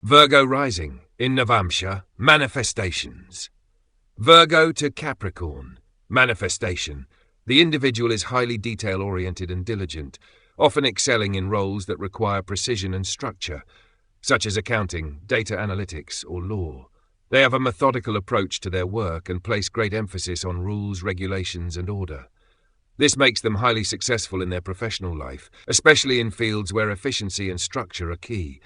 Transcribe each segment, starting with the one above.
Virgo rising in Navamsha, manifestations. Virgo to Capricorn, manifestation. The individual is highly detail-oriented and diligent, often excelling in roles that require precision and structure, such as accounting, data analytics, or law. They have a methodical approach to their work and place great emphasis on rules, regulations, and order. This makes them highly successful in their professional life, especially in fields where efficiency and structure are key.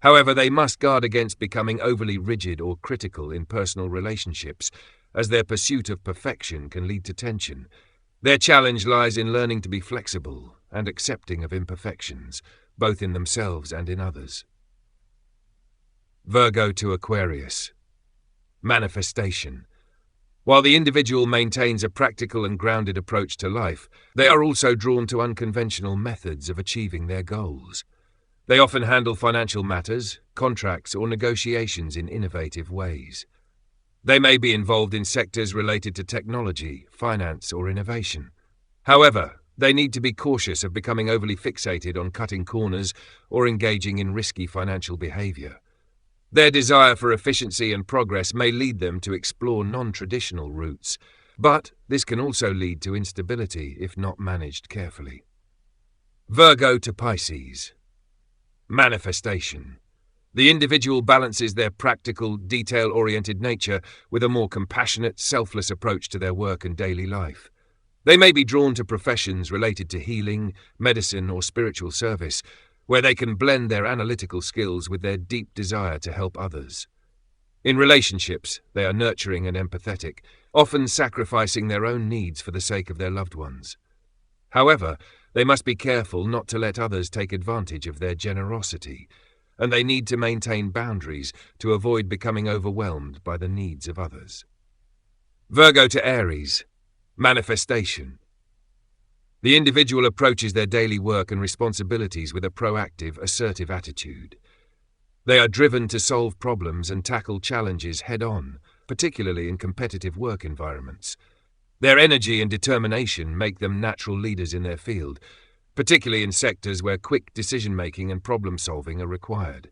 However, they must guard against becoming overly rigid or critical in personal relationships, as their pursuit of perfection can lead to tension. Their challenge lies in learning to be flexible and accepting of imperfections, both in themselves and in others. Virgo to Aquarius, manifestation. While the individual maintains a practical and grounded approach to life, they are also drawn to unconventional methods of achieving their goals. They often handle financial matters, contracts, or negotiations in innovative ways. They may be involved in sectors related to technology, finance, or innovation. However, they need to be cautious of becoming overly fixated on cutting corners or engaging in risky financial behavior. Their desire for efficiency and progress may lead them to explore non-traditional routes, but this can also lead to instability if not managed carefully. Virgo to Pisces, manifestation. The individual balances their practical, detail-oriented nature with a more compassionate, selfless approach to their work and daily life. They may be drawn to professions related to healing, medicine, or spiritual service, where they can blend their analytical skills with their deep desire to help others. In relationships, they are nurturing and empathetic, often sacrificing their own needs for the sake of their loved ones. However, they must be careful not to let others take advantage of their generosity, and they need to maintain boundaries to avoid becoming overwhelmed by the needs of others. Virgo to Aries, manifestation. The individual approaches their daily work and responsibilities with a proactive, assertive attitude. They are driven to solve problems and tackle challenges head-on, particularly in competitive work environments. Their energy and determination make them natural leaders in their field, particularly in sectors where quick decision-making and problem-solving are required.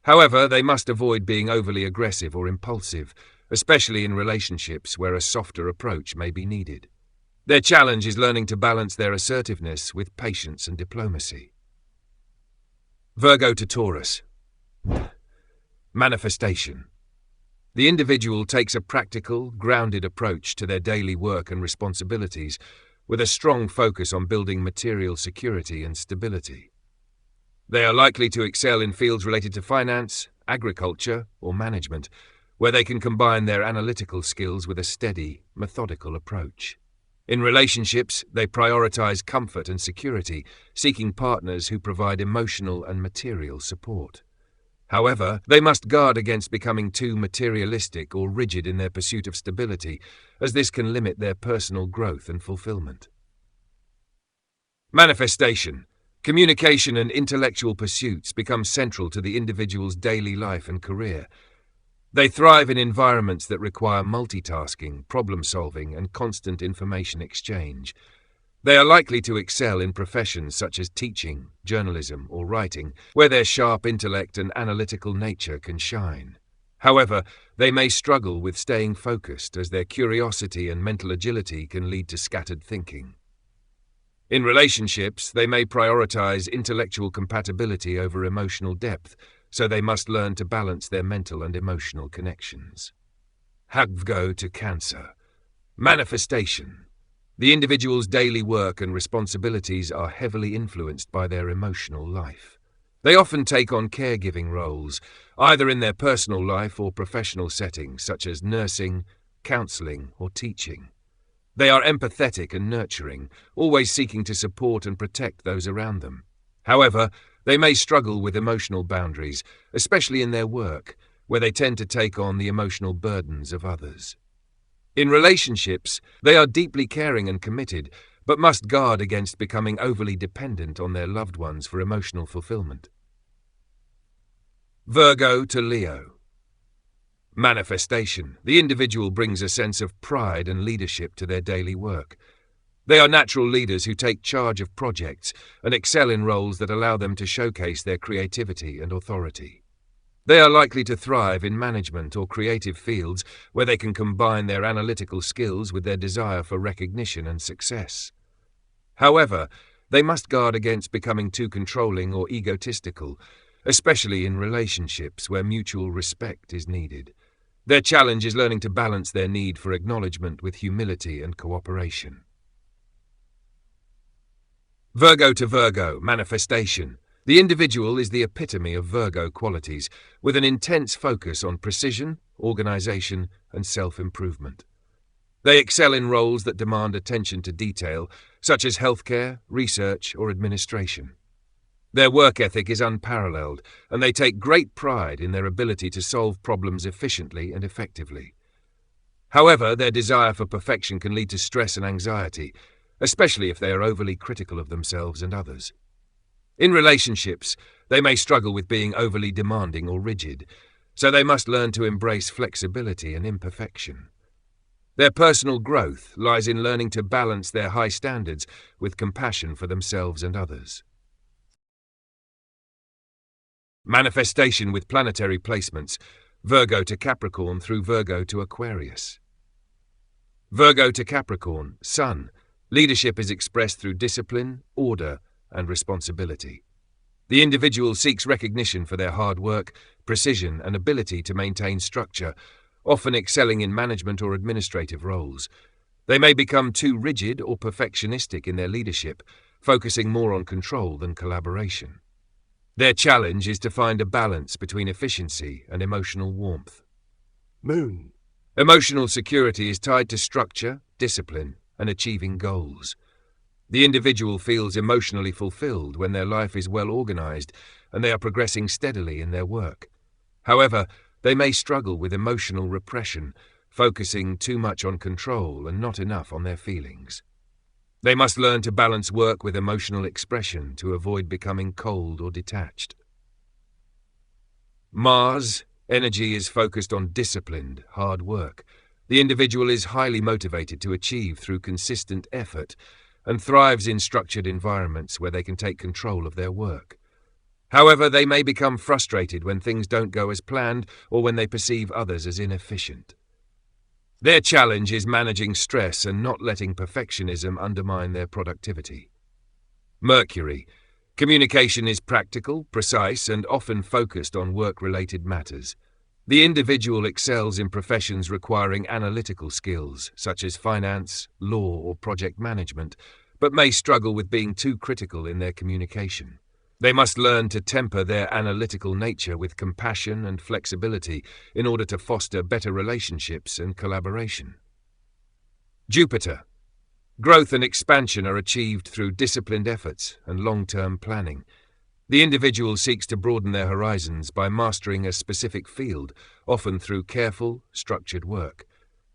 However, they must avoid being overly aggressive or impulsive, especially in relationships where a softer approach may be needed. Their challenge is learning to balance their assertiveness with patience and diplomacy. Virgo to Taurus, manifestation. The individual takes a practical, grounded approach to their daily work and responsibilities, with a strong focus on building material security and stability. They are likely to excel in fields related to finance, agriculture, or management, where they can combine their analytical skills with a steady, methodical approach. In relationships, they prioritize comfort and security, seeking partners who provide emotional and material support. However, they must guard against becoming too materialistic or rigid in their pursuit of stability, as this can limit their personal growth and fulfillment. Manifestation. Communication and intellectual pursuits become central to the individual's daily life and career. They thrive in environments that require multitasking, problem-solving, and constant information exchange. They are likely to excel in professions such as teaching, journalism, or writing, where their sharp intellect and analytical nature can shine. However, they may struggle with staying focused, as their curiosity and mental agility can lead to scattered thinking. In relationships, they may prioritize intellectual compatibility over emotional depth, so they must learn to balance their mental and emotional connections. Virgo to Cancer, manifestation. The individual's daily work and responsibilities are heavily influenced by their emotional life. They often take on caregiving roles, either in their personal life or professional settings, such as nursing, counselling, or teaching. They are empathetic and nurturing, always seeking to support and protect those around them. However, they may struggle with emotional boundaries, especially in their work, where they tend to take on the emotional burdens of others. In relationships, they are deeply caring and committed, but must guard against becoming overly dependent on their loved ones for emotional fulfillment. Virgo to Leo, manifestation. The individual brings a sense of pride and leadership to their daily work. They are natural leaders who take charge of projects and excel in roles that allow them to showcase their creativity and authority. They are likely to thrive in management or creative fields where they can combine their analytical skills with their desire for recognition and success. However, they must guard against becoming too controlling or egotistical, especially in relationships where mutual respect is needed. Their challenge is learning to balance their need for acknowledgement with humility and cooperation. Virgo to Virgo, manifestation. The individual is the epitome of Virgo qualities, with an intense focus on precision, organization, and self-improvement. They excel in roles that demand attention to detail, such as healthcare, research, or administration. Their work ethic is unparalleled, and they take great pride in their ability to solve problems efficiently and effectively. However, their desire for perfection can lead to stress and anxiety, especially if they are overly critical of themselves and others. In relationships, they may struggle with being overly demanding or rigid, so they must learn to embrace flexibility and imperfection. Their personal growth lies in learning to balance their high standards with compassion for themselves and others. Manifestation with planetary placements, Virgo to Capricorn through Virgo to Aquarius. Virgo to Capricorn, Sun. Leadership is expressed through discipline, order, and responsibility. The individual seeks recognition for their hard work, precision, and ability to maintain structure, often excelling in management or administrative roles. They may become too rigid or perfectionistic in their leadership, focusing more on control than collaboration. Their challenge is to find a balance between efficiency and emotional warmth. Moon. Emotional security is tied to structure, discipline, and achieving goals. The individual feels emotionally fulfilled when their life is well organized and they are progressing steadily in their work. However, they may struggle with emotional repression, focusing too much on control and not enough on their feelings. They must learn to balance work with emotional expression to avoid becoming cold or detached. Mars. Energy is focused on disciplined, hard work. The individual is highly motivated to achieve through consistent effort and thrives in structured environments where they can take control of their work. However, they may become frustrated when things don't go as planned or when they perceive others as inefficient. Their challenge is managing stress and not letting perfectionism undermine their productivity. Mercury. Communication is practical, precise, and often focused on work-related matters. The individual excels in professions requiring analytical skills, such as finance, law, or project management, but may struggle with being too critical in their communication. They must learn to temper their analytical nature with compassion and flexibility in order to foster better relationships and collaboration. Jupiter. Growth and expansion are achieved through disciplined efforts and long-term planning. The individual seeks to broaden their horizons by mastering a specific field, often through careful, structured work.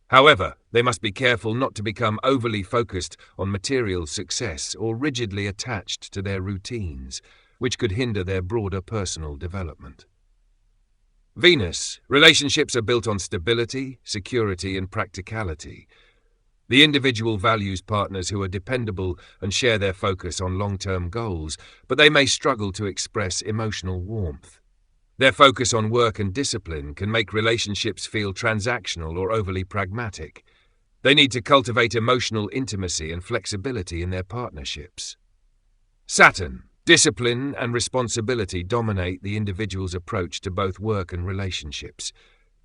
However, they must be careful not to become overly focused on material success or rigidly attached to their routines, which could hinder their broader personal development. Venus. Relationships are built on stability, security, and practicality. The individual values partners who are dependable and share their focus on long-term goals, but they may struggle to express emotional warmth. Their focus on work and discipline can make relationships feel transactional or overly pragmatic. They need to cultivate emotional intimacy and flexibility in their partnerships. Saturn. Discipline and responsibility dominate the individual's approach to both work and relationships.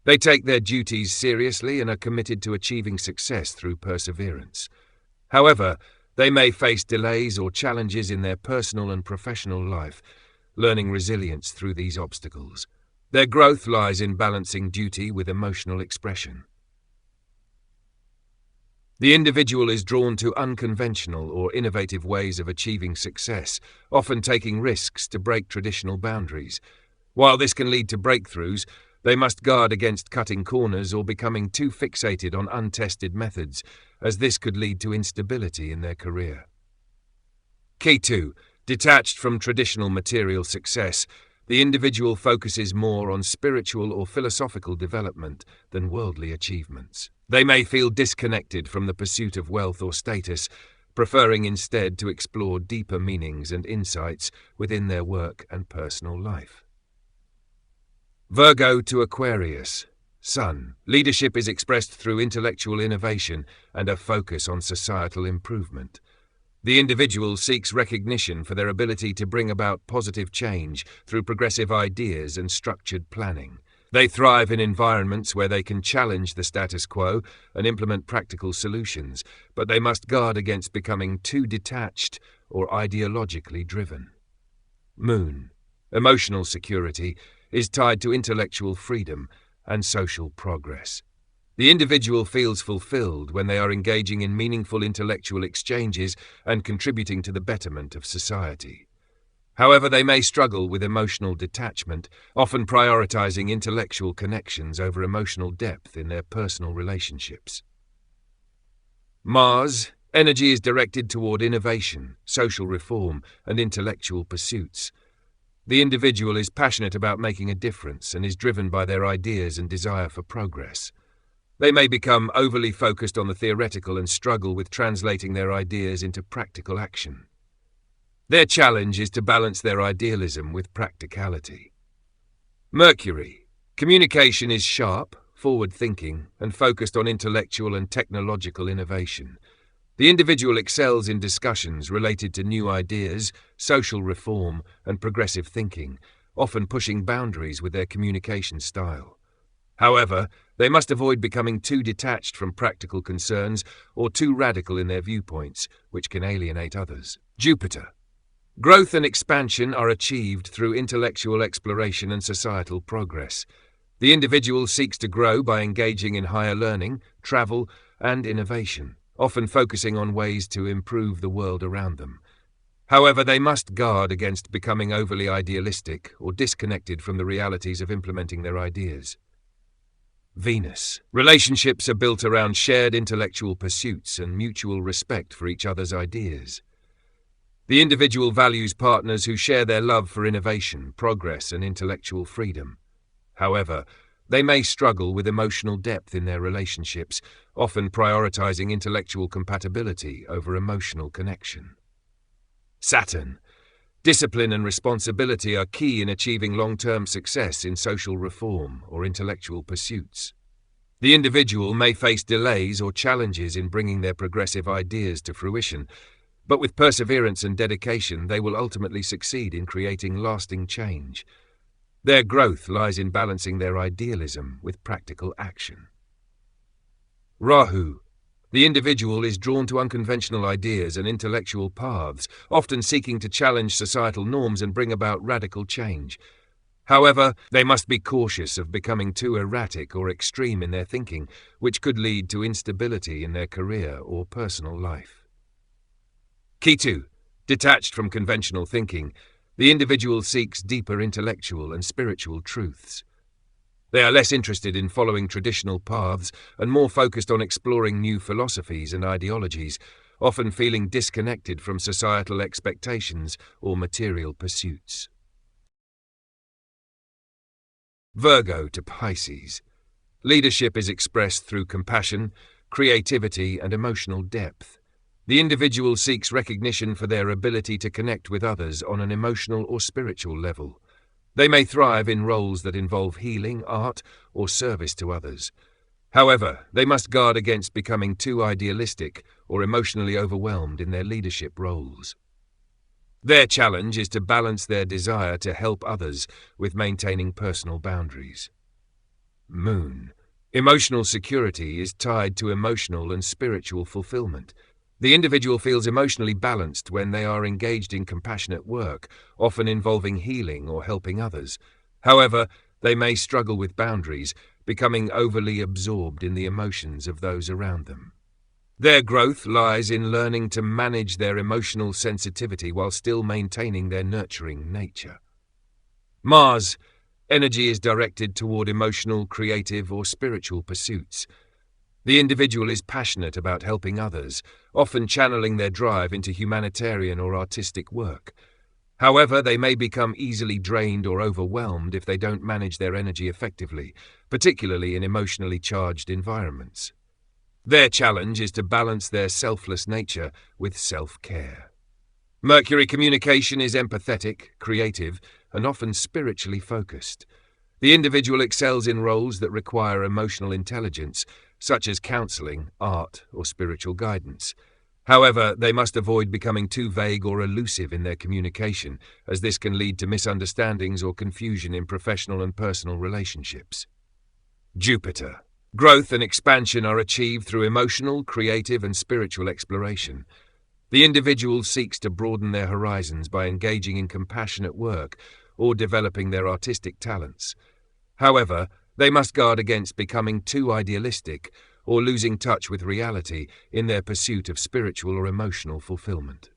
They take their duties seriously and are committed to achieving success through perseverance. However, they may face delays or challenges in their personal and professional life, learning resilience through these obstacles. Their growth lies in balancing duty with emotional expression. The individual is drawn to unconventional or innovative ways of achieving success, often taking risks to break traditional boundaries. While this can lead to breakthroughs, they must guard against cutting corners or becoming too fixated on untested methods, as this could lead to instability in their career. Ketu. Detached from traditional material success, the individual focuses more on spiritual or philosophical development than worldly achievements. They may feel disconnected from the pursuit of wealth or status, preferring instead to explore deeper meanings and insights within their work and personal life. Virgo to Aquarius. Sun. Leadership is expressed through intellectual innovation and a focus on societal improvement. The individual seeks recognition for their ability to bring about positive change through progressive ideas and structured planning. They thrive in environments where they can challenge the status quo and implement practical solutions, but they must guard against becoming too detached or ideologically driven. Moon. Emotional security is tied to intellectual freedom and social progress. The individual feels fulfilled when they are engaging in meaningful intellectual exchanges and contributing to the betterment of society. However, they may struggle with emotional detachment, often prioritizing intellectual connections over emotional depth in their personal relationships. Mars. Energy is directed toward innovation, social reform, and intellectual pursuits. The individual is passionate about making a difference and is driven by their ideas and desire for progress. They may become overly focused on the theoretical and struggle with translating their ideas into practical action. Their challenge is to balance their idealism with practicality. Mercury. Communication is sharp, forward-thinking, and focused on intellectual and technological innovation. The individual excels in discussions related to new ideas, social reform, and progressive thinking, often pushing boundaries with their communication style. However, they must avoid becoming too detached from practical concerns or too radical in their viewpoints, which can alienate others. Jupiter. Growth and expansion are achieved through intellectual exploration and societal progress. The individual seeks to grow by engaging in higher learning, travel, and innovation, often focusing on ways to improve the world around them. However, they must guard against becoming overly idealistic or disconnected from the realities of implementing their ideas. Venus. Relationships are built around shared intellectual pursuits and mutual respect for each other's ideas. The individual values partners who share their love for innovation, progress, and intellectual freedom. However, they may struggle with emotional depth in their relationships, often prioritizing intellectual compatibility over emotional connection. Saturn. Discipline and responsibility are key in achieving long-term success in social reform or intellectual pursuits. The individual may face delays or challenges in bringing their progressive ideas to fruition, but with perseverance and dedication, they will ultimately succeed in creating lasting change. Their growth lies in balancing their idealism with practical action. Rahu. The individual is drawn to unconventional ideas and intellectual paths, often seeking to challenge societal norms and bring about radical change. However, they must be cautious of becoming too erratic or extreme in their thinking, which could lead to instability in their career or personal life. Ketu. Detached from conventional thinking, the individual seeks deeper intellectual and spiritual truths. They are less interested in following traditional paths and more focused on exploring new philosophies and ideologies, often feeling disconnected from societal expectations or material pursuits. Virgo to Pisces. Leadership is expressed through compassion, creativity, and emotional depth. The individual seeks recognition for their ability to connect with others on an emotional or spiritual level. They may thrive in roles that involve healing, art, or service to others. However, they must guard against becoming too idealistic or emotionally overwhelmed in their leadership roles. Their challenge is to balance their desire to help others with maintaining personal boundaries. Moon. Emotional security is tied to emotional and spiritual fulfillment. The individual feels emotionally balanced when they are engaged in compassionate work, often involving healing or helping others. However, they may struggle with boundaries, becoming overly absorbed in the emotions of those around them. Their growth lies in learning to manage their emotional sensitivity while still maintaining their nurturing nature. Mars. Energy is directed toward emotional, creative, or spiritual pursuits. The individual is passionate about helping others, often channeling their drive into humanitarian or artistic work. However, they may become easily drained or overwhelmed if they don't manage their energy effectively, particularly in emotionally charged environments. Their challenge is to balance their selfless nature with self-care. Mercury communication is empathetic, creative, and often spiritually focused. The individual excels in roles that require emotional intelligence, such as counselling, art, or spiritual guidance. However, they must avoid becoming too vague or elusive in their communication, as this can lead to misunderstandings or confusion in professional and personal relationships. Jupiter. Growth and expansion are achieved through emotional, creative, and spiritual exploration. The individual seeks to broaden their horizons by engaging in compassionate work or developing their artistic talents. However, they must guard against becoming too idealistic or losing touch with reality in their pursuit of spiritual or emotional fulfillment.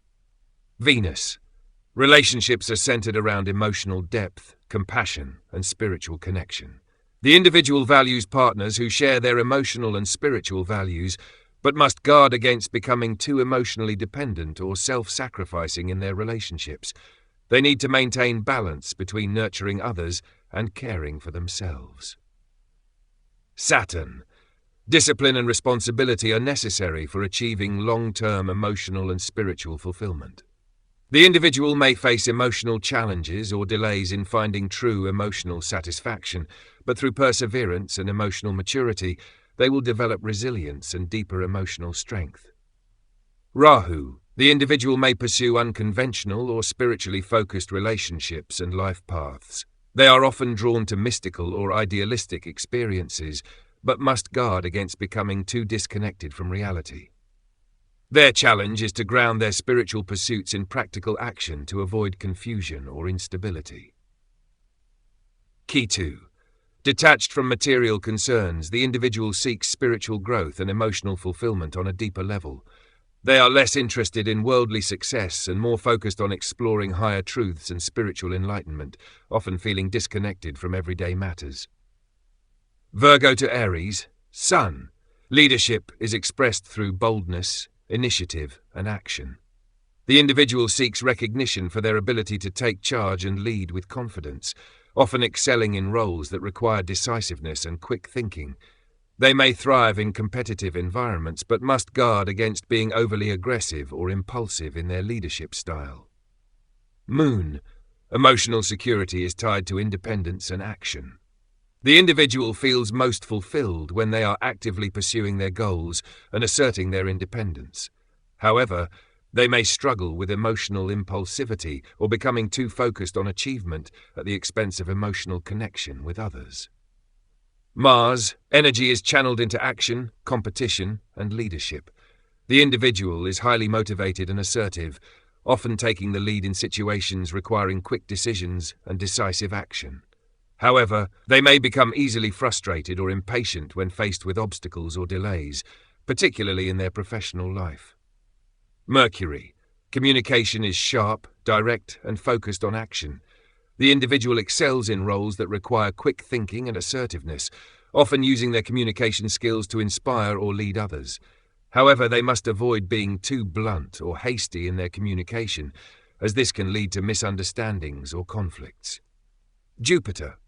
Venus. Relationships are centered around emotional depth, compassion, and spiritual connection. The individual values partners who share their emotional and spiritual values, but must guard against becoming too emotionally dependent or self-sacrificing in their relationships. They need to maintain balance between nurturing others and caring for themselves. Saturn. Discipline and responsibility are necessary for achieving long-term emotional and spiritual fulfillment. The individual may face emotional challenges or delays in finding true emotional satisfaction, but through perseverance and emotional maturity, they will develop resilience and deeper emotional strength. Rahu. The individual may pursue unconventional or spiritually focused relationships and life paths. They are often drawn to mystical or idealistic experiences, but must guard against becoming too disconnected from reality. Their challenge is to ground their spiritual pursuits in practical action to avoid confusion or instability. Ketu. Detached from material concerns, the individual seeks spiritual growth and emotional fulfillment on a deeper level. They are less interested in worldly success and more focused on exploring higher truths and spiritual enlightenment, often feeling disconnected from everyday matters. Virgo to Aries. Sun. Leadership is expressed through boldness, initiative, and action. The individual seeks recognition for their ability to take charge and lead with confidence, often excelling in roles that require decisiveness and quick thinking. They may thrive in competitive environments, but must guard against being overly aggressive or impulsive in their leadership style. Moon. Emotional security is tied to independence and action. The individual feels most fulfilled when they are actively pursuing their goals and asserting their independence. However, they may struggle with emotional impulsivity or becoming too focused on achievement at the expense of emotional connection with others. Mars. Energy is channeled into action, competition, and leadership. The individual is highly motivated and assertive, often taking the lead in situations requiring quick decisions and decisive action. However, they may become easily frustrated or impatient when faced with obstacles or delays, particularly in their professional life. Mercury. Communication is sharp, direct, and focused on action. The individual excels in roles that require quick thinking and assertiveness, often using their communication skills to inspire or lead others. However, they must avoid being too blunt or hasty in their communication, as this can lead to misunderstandings or conflicts. Jupiter.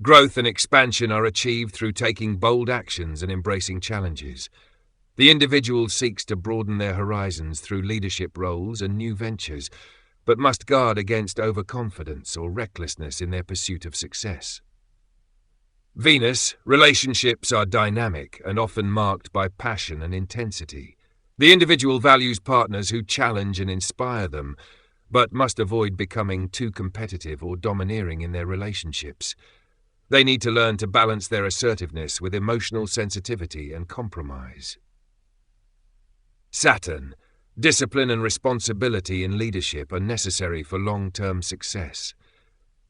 Growth and expansion are achieved through taking bold actions and embracing challenges. The individual seeks to broaden their horizons through leadership roles and new ventures, but must guard against overconfidence or recklessness in their pursuit of success. Venus. Relationships are dynamic and often marked by passion and intensity. The individual values partners who challenge and inspire them, but must avoid becoming too competitive or domineering in their relationships. They need to learn to balance their assertiveness with emotional sensitivity and compromise. Saturn. Discipline and responsibility in leadership are necessary for long-term success.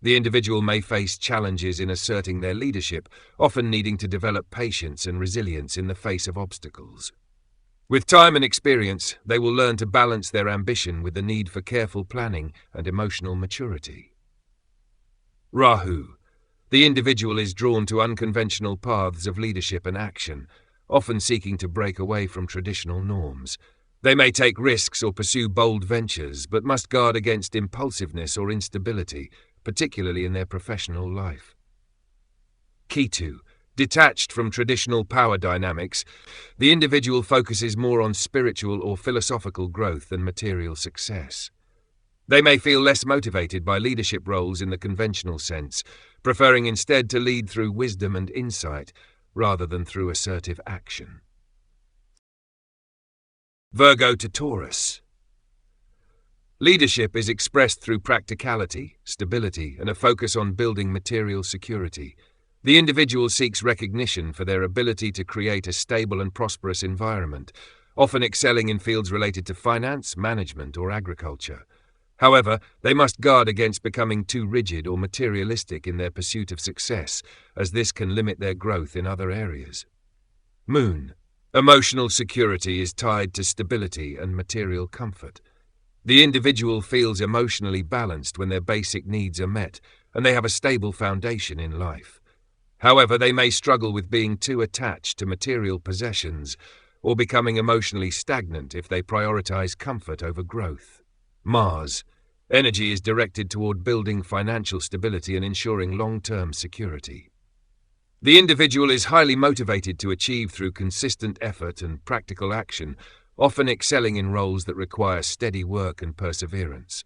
The individual may face challenges in asserting their leadership, often needing to develop patience and resilience in the face of obstacles. With time and experience, they will learn to balance their ambition with the need for careful planning and emotional maturity. Rahu. The individual is drawn to unconventional paths of leadership and action, often seeking to break away from traditional norms. They may take risks or pursue bold ventures, but must guard against impulsiveness or instability, particularly in their professional life. Ketu. Detached from traditional power dynamics, the individual focuses more on spiritual or philosophical growth than material success. They may feel less motivated by leadership roles in the conventional sense, preferring instead to lead through wisdom and insight rather than through assertive action. Virgo to Taurus. Leadership is expressed through practicality, stability, and a focus on building material security. The individual seeks recognition for their ability to create a stable and prosperous environment, often excelling in fields related to finance, management, or agriculture. However, they must guard against becoming too rigid or materialistic in their pursuit of success, as this can limit their growth in other areas. Moon. Emotional security is tied to stability and material comfort. The individual feels emotionally balanced when their basic needs are met, and they have a stable foundation in life. However, they may struggle with being too attached to material possessions or becoming emotionally stagnant if they prioritize comfort over growth. Mars. Energy is directed toward building financial stability and ensuring long-term security. The individual is highly motivated to achieve through consistent effort and practical action, often excelling in roles that require steady work and perseverance.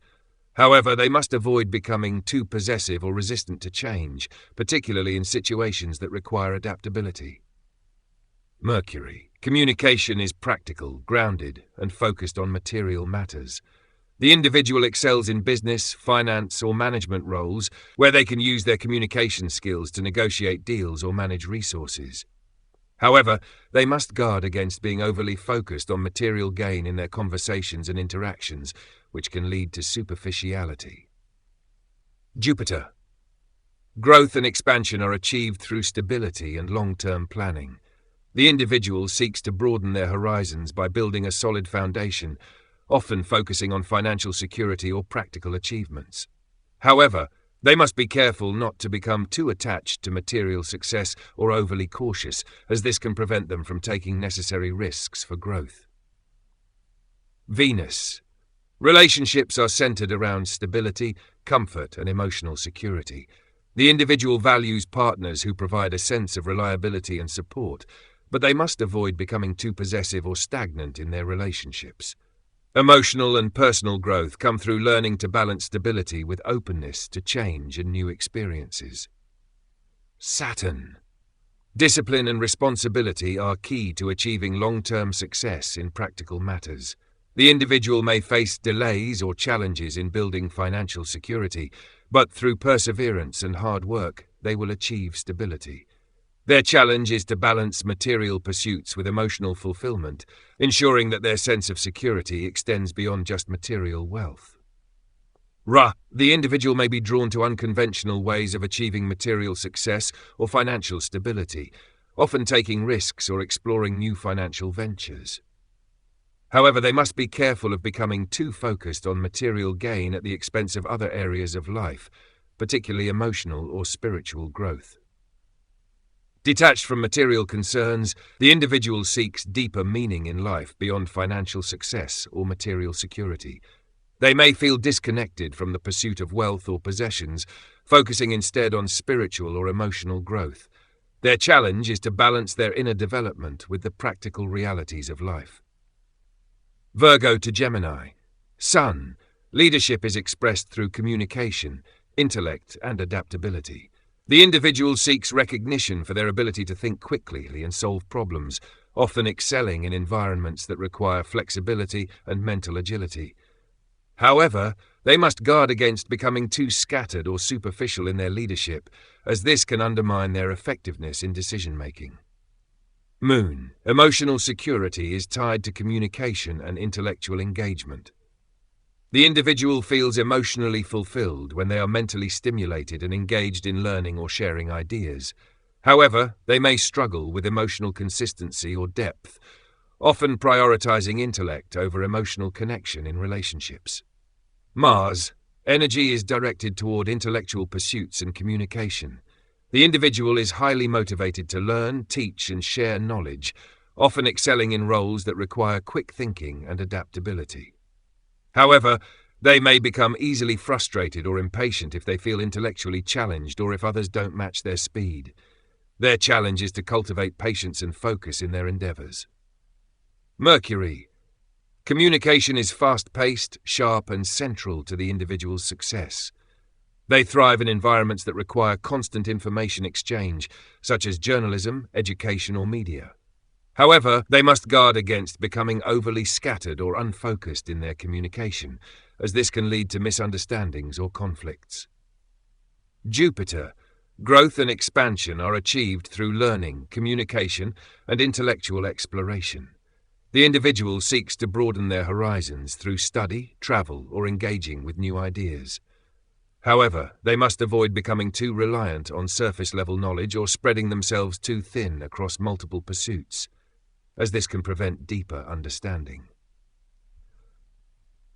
However, they must avoid becoming too possessive or resistant to change, particularly in situations that require adaptability. Mercury. Communication is practical, grounded, and focused on material matters. The individual excels in business, finance, or management roles where they can use their communication skills to negotiate deals or manage resources. However, they must guard against being overly focused on material gain in their conversations and interactions, which can lead to superficiality. Jupiter. Growth and expansion are achieved through stability and long-term planning. The individual seeks to broaden their horizons by building a solid foundation, often focusing on financial security or practical achievements. However, they must be careful not to become too attached to material success or overly cautious, as this can prevent them from taking necessary risks for growth. Venus. Relationships are centered around stability, comfort, and emotional security. The individual values partners who provide a sense of reliability and support, but they must avoid becoming too possessive or stagnant in their relationships. Emotional and personal growth come through learning to balance stability with openness to change and new experiences. Saturn. Discipline and responsibility are key to achieving long-term success in practical matters. The individual may face delays or challenges in building financial security, but through perseverance and hard work, they will achieve stability. Their challenge is to balance material pursuits with emotional fulfillment, ensuring that their sense of security extends beyond just material wealth. Rahu. The individual may be drawn to unconventional ways of achieving material success or financial stability, often taking risks or exploring new financial ventures. However, they must be careful of becoming too focused on material gain at the expense of other areas of life, particularly emotional or spiritual growth. Detached from material concerns, the individual seeks deeper meaning in life beyond financial success or material security. They may feel disconnected from the pursuit of wealth or possessions, focusing instead on spiritual or emotional growth. Their challenge is to balance their inner development with the practical realities of life. Virgo to Gemini. Sun. Leadership is expressed through communication, intellect, and adaptability. The individual seeks recognition for their ability to think quickly and solve problems, often excelling in environments that require flexibility and mental agility. However, they must guard against becoming too scattered or superficial in their leadership, as this can undermine their effectiveness in decision-making. Moon. Emotional security is tied to communication and intellectual engagement. The individual feels emotionally fulfilled when they are mentally stimulated and engaged in learning or sharing ideas. However, they may struggle with emotional consistency or depth, often prioritizing intellect over emotional connection in relationships. Mars. Energy is directed toward intellectual pursuits and communication. The individual is highly motivated to learn, teach, and share knowledge, often excelling in roles that require quick thinking and adaptability. However, they may become easily frustrated or impatient if they feel intellectually challenged or if others don't match their speed. Their challenge is to cultivate patience and focus in their endeavors. Mercury. Communication is fast-paced, sharp, and central to the individual's success. They thrive in environments that require constant information exchange, such as journalism, education, or media. However, they must guard against becoming overly scattered or unfocused in their communication, as this can lead to misunderstandings or conflicts. Jupiter. Growth and expansion are achieved through learning, communication, and intellectual exploration. The individual seeks to broaden their horizons through study, travel, or engaging with new ideas. However, they must avoid becoming too reliant on surface-level knowledge or spreading themselves too thin across multiple pursuits, as this can prevent deeper understanding.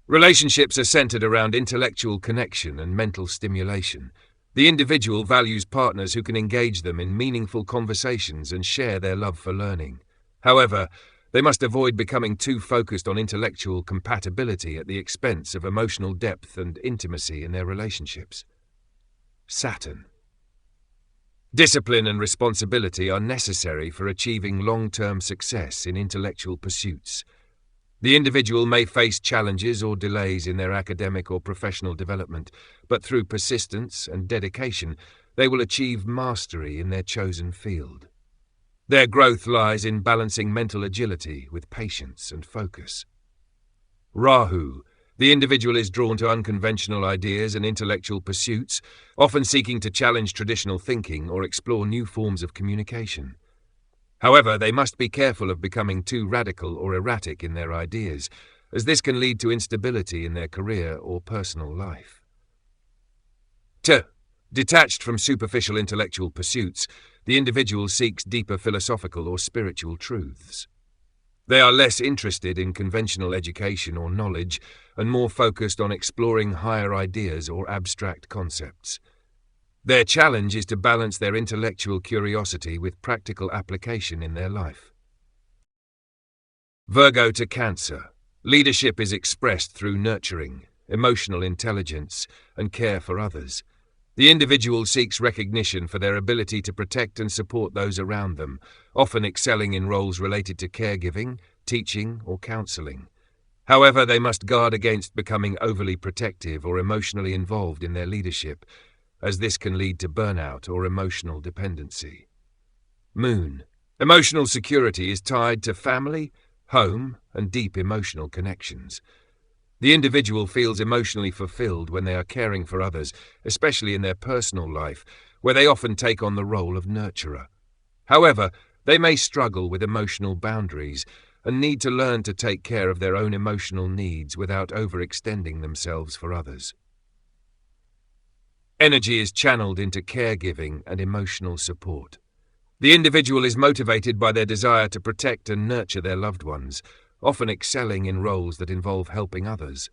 Relationships are centered around intellectual connection and mental stimulation. The individual values partners who can engage them in meaningful conversations and share their love for learning. However, they must avoid becoming too focused on intellectual compatibility at the expense of emotional depth and intimacy in their relationships. Saturn. Discipline and responsibility are necessary for achieving long-term success in intellectual pursuits. The individual may face challenges or delays in their academic or professional development, but through persistence and dedication, they will achieve mastery in their chosen field. Their growth lies in balancing mental agility with patience and focus. Rahu. The individual is drawn to unconventional ideas and intellectual pursuits, often seeking to challenge traditional thinking or explore new forms of communication. However, they must be careful of becoming too radical or erratic in their ideas, as this can lead to instability in their career or personal life. 2. Detached from superficial intellectual pursuits, the individual seeks deeper philosophical or spiritual truths. They are less interested in conventional education or knowledge and more focused on exploring higher ideas or abstract concepts. Their challenge is to balance their intellectual curiosity with practical application in their life. Virgo to Cancer. Leadership is expressed through nurturing, emotional intelligence, and care for others. The individual seeks recognition for their ability to protect and support those around them, often excelling in roles related to caregiving, teaching, or counselling. However, they must guard against becoming overly protective or emotionally involved in their leadership, as this can lead to burnout or emotional dependency. Moon. Emotional security is tied to family, home, and deep emotional connections. The individual feels emotionally fulfilled when they are caring for others, especially in their personal life, where they often take on the role of nurturer. However, they may struggle with emotional boundaries and need to learn to take care of their own emotional needs without overextending themselves for others. Energy is channeled into caregiving and emotional support. The individual is motivated by their desire to protect and nurture their loved ones, often excelling in roles that involve helping others.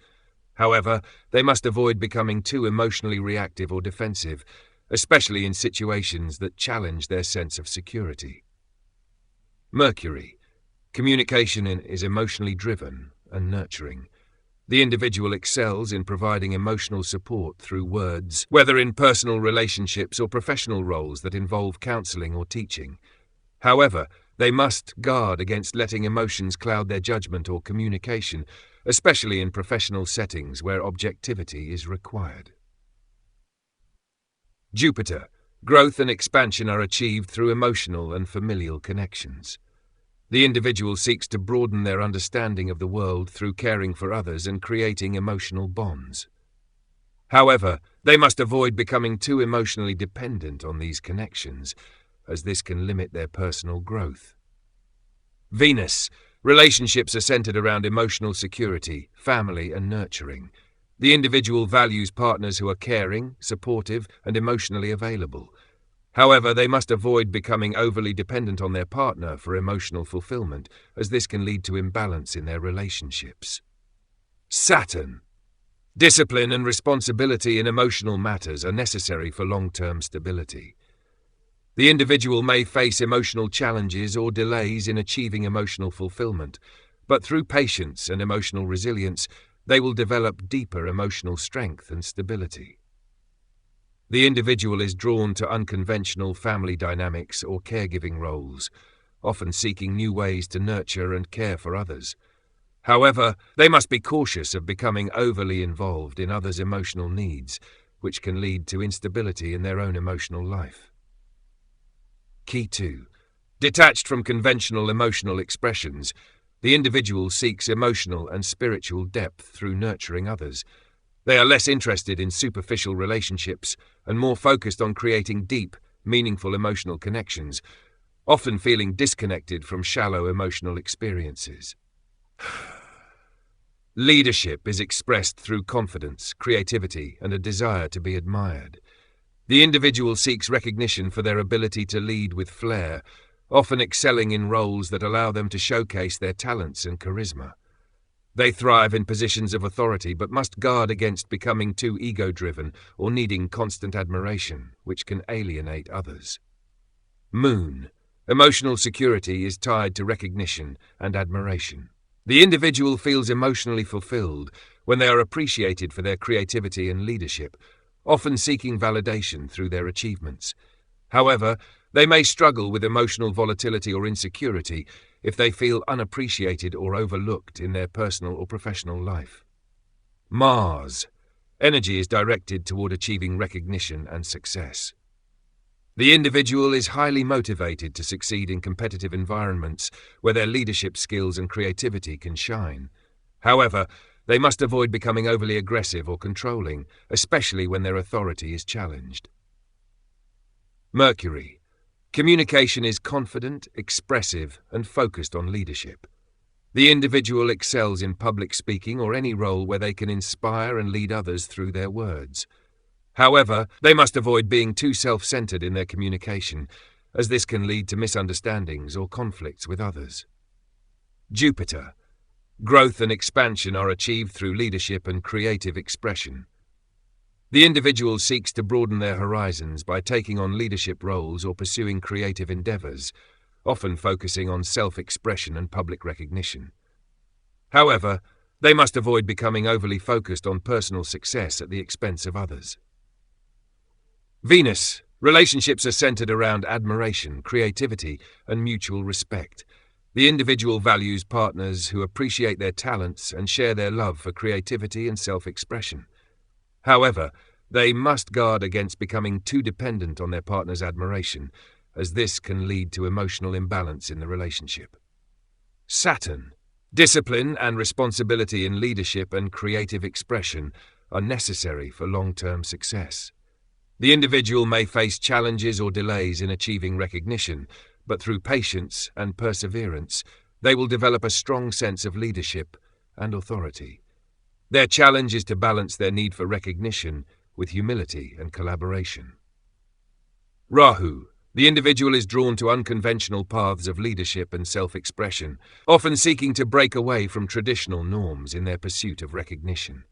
However, they must avoid becoming too emotionally reactive or defensive, especially in situations that challenge their sense of security. Mercury. Communication is emotionally driven and nurturing. The individual excels in providing emotional support through words, whether in personal relationships or professional roles that involve counselling or teaching. However, they must guard against letting emotions cloud their judgment or communication, especially in professional settings where objectivity is required. Jupiter. Growth and expansion are achieved through emotional and familial connections. The individual seeks to broaden their understanding of the world through caring for others and creating emotional bonds. However, they must avoid becoming too emotionally dependent on these connections, as this can limit their personal growth. Venus. Relationships are centered around emotional security, family, and nurturing. The individual values partners who are caring, supportive, and emotionally available. However, they must avoid becoming overly dependent on their partner for emotional fulfillment, as this can lead to imbalance in their relationships. Saturn. Discipline and responsibility in emotional matters are necessary for long-term stability. The individual may face emotional challenges or delays in achieving emotional fulfillment, but through patience and emotional resilience, they will develop deeper emotional strength and stability. The individual is drawn to unconventional family dynamics or caregiving roles, often seeking new ways to nurture and care for others. However, they must be cautious of becoming overly involved in others' emotional needs, which can lead to instability in their own emotional life. Ketu. Detached from conventional emotional expressions, the individual seeks emotional and spiritual depth through nurturing others. They are less interested in superficial relationships and more focused on creating deep, meaningful emotional connections, often feeling disconnected from shallow emotional experiences. Leadership is expressed through confidence, creativity, and a desire to be admired. The individual seeks recognition for their ability to lead with flair, often excelling in roles that allow them to showcase their talents and charisma. They thrive in positions of authority but must guard against becoming too ego-driven or needing constant admiration, which can alienate others. Moon. Emotional security is tied to recognition and admiration. The individual feels emotionally fulfilled when they are appreciated for their creativity and leadership, often seeking validation through their achievements. However, they may struggle with emotional volatility or insecurity if they feel unappreciated or overlooked in their personal or professional life. Mars. Energy is directed toward achieving recognition and success. The individual is highly motivated to succeed in competitive environments where their leadership skills and creativity can shine. However, they must avoid becoming overly aggressive or controlling, especially when their authority is challenged. Mercury. Communication is confident, expressive, and focused on leadership. The individual excels in public speaking or any role where they can inspire and lead others through their words. However, they must avoid being too self-centered in their communication, as this can lead to misunderstandings or conflicts with others. Jupiter. Growth and expansion are achieved through leadership and creative expression. The individual seeks to broaden their horizons by taking on leadership roles or pursuing creative endeavors, often focusing on self-expression and public recognition. However, they must avoid becoming overly focused on personal success at the expense of others. Venus. Relationships are centered around admiration, creativity, and mutual respect. The individual values partners who appreciate their talents and share their love for creativity and self-expression. However, they must guard against becoming too dependent on their partner's admiration, as this can lead to emotional imbalance in the relationship. Saturn. Discipline and responsibility in leadership and creative expression are necessary for long-term success. The individual may face challenges or delays in achieving recognition, but through patience and perseverance, they will develop a strong sense of leadership and authority. Their challenge is to balance their need for recognition with humility and collaboration. Rahu. The individual is drawn to unconventional paths of leadership and self-expression, often seeking to break away from traditional norms in their pursuit of recognition.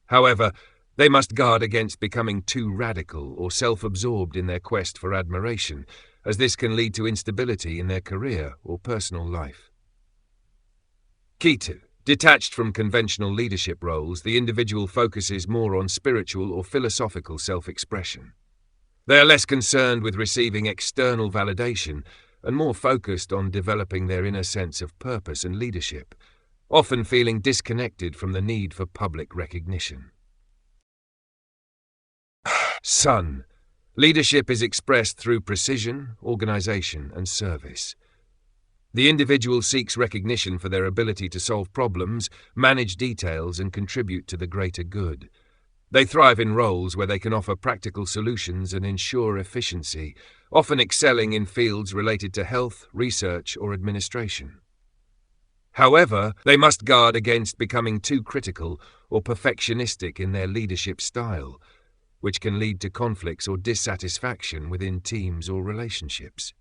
However, they must guard against becoming too radical or self-absorbed in their quest for admiration, as this can lead to instability in their career or personal life. Ketu. Detached from conventional leadership roles, the individual focuses more on spiritual or philosophical self-expression. They are less concerned with receiving external validation and more focused on developing their inner sense of purpose and leadership, often feeling disconnected from the need for public recognition. Sun. Leadership is expressed through precision, organization, and service. The individual seeks recognition for their ability to solve problems, manage details, and contribute to the greater good. They thrive in roles where they can offer practical solutions and ensure efficiency, often excelling in fields related to health, research, or administration. However, they must guard against becoming too critical or perfectionistic in their leadership style, which can lead to conflicts or dissatisfaction within teams or relationships.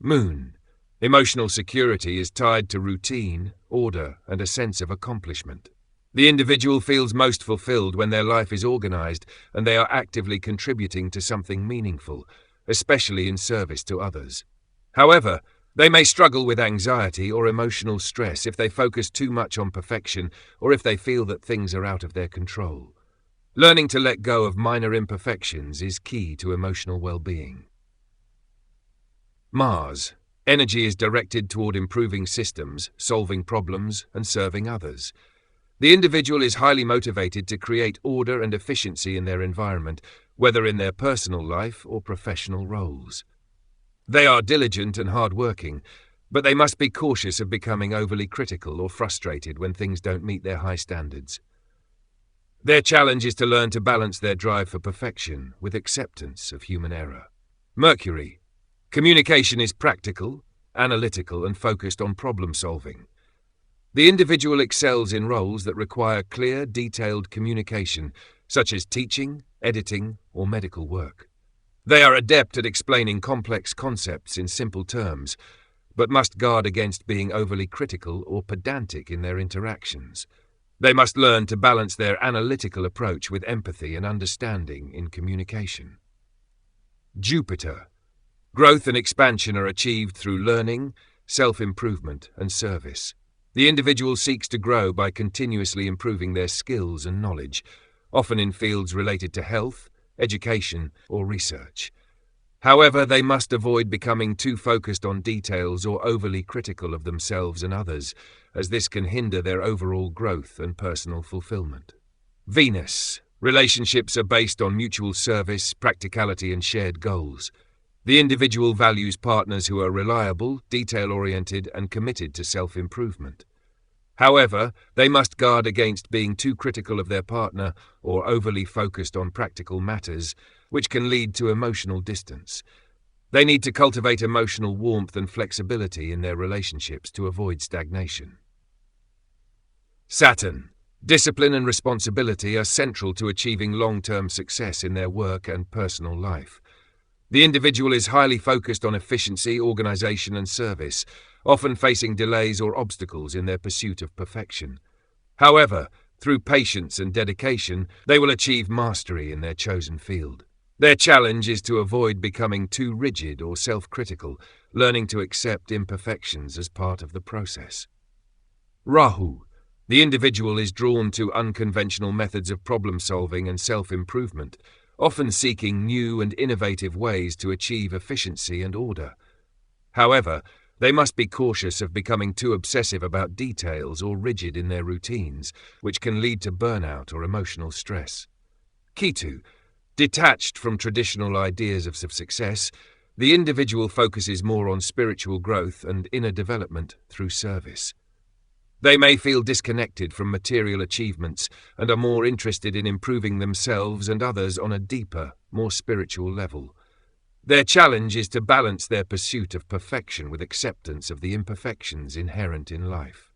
Moon. Emotional security is tied to routine, order, and a sense of accomplishment. The individual feels most fulfilled when their life is organized and they are actively contributing to something meaningful, especially in service to others. However, they may struggle with anxiety or emotional stress if they focus too much on perfection or if they feel that things are out of their control. Learning to let go of minor imperfections is key to emotional well-being. Mars. Energy is directed toward improving systems, solving problems, and serving others. The individual is highly motivated to create order and efficiency in their environment, whether in their personal life or professional roles. They are diligent and hard-working, but they must be cautious of becoming overly critical or frustrated when things don't meet their high standards. Their challenge is to learn to balance their drive for perfection with acceptance of human error. Mercury. Communication is practical, analytical, and focused on problem-solving. The individual excels in roles that require clear, detailed communication, such as teaching, editing, or medical work. They are adept at explaining complex concepts in simple terms, but must guard against being overly critical or pedantic in their interactions. They must learn to balance their analytical approach with empathy and understanding in communication. Jupiter. Growth and expansion are achieved through learning, self-improvement, and service. The individual seeks to grow by continuously improving their skills and knowledge, often in fields related to health, education, or research. However, they must avoid becoming too focused on details or overly critical of themselves and others, as this can hinder their overall growth and personal fulfillment. Venus. Relationships are based on mutual service, practicality, and shared goals. The individual values partners who are reliable, detail-oriented, and committed to self-improvement. However, they must guard against being too critical of their partner or overly focused on practical matters, which can lead to emotional distance. They need to cultivate emotional warmth and flexibility in their relationships to avoid stagnation. Saturn. Discipline and responsibility are central to achieving long-term success in their work and personal life. The individual is highly focused on efficiency, organization, and service, often facing delays or obstacles in their pursuit of perfection. However, through patience and dedication, they will achieve mastery in their chosen field. Their challenge is to avoid becoming too rigid or self-critical, learning to accept imperfections as part of the process. Rahu. The individual is drawn to unconventional methods of problem-solving and self-improvement, often seeking new and innovative ways to achieve efficiency and order. However, they must be cautious of becoming too obsessive about details or rigid in their routines, which can lead to burnout or emotional stress. Ketu. Detached from traditional ideas of success, the individual focuses more on spiritual growth and inner development through service. They may feel disconnected from material achievements and are more interested in improving themselves and others on a deeper, more spiritual level. Their challenge is to balance their pursuit of perfection with acceptance of the imperfections inherent in life.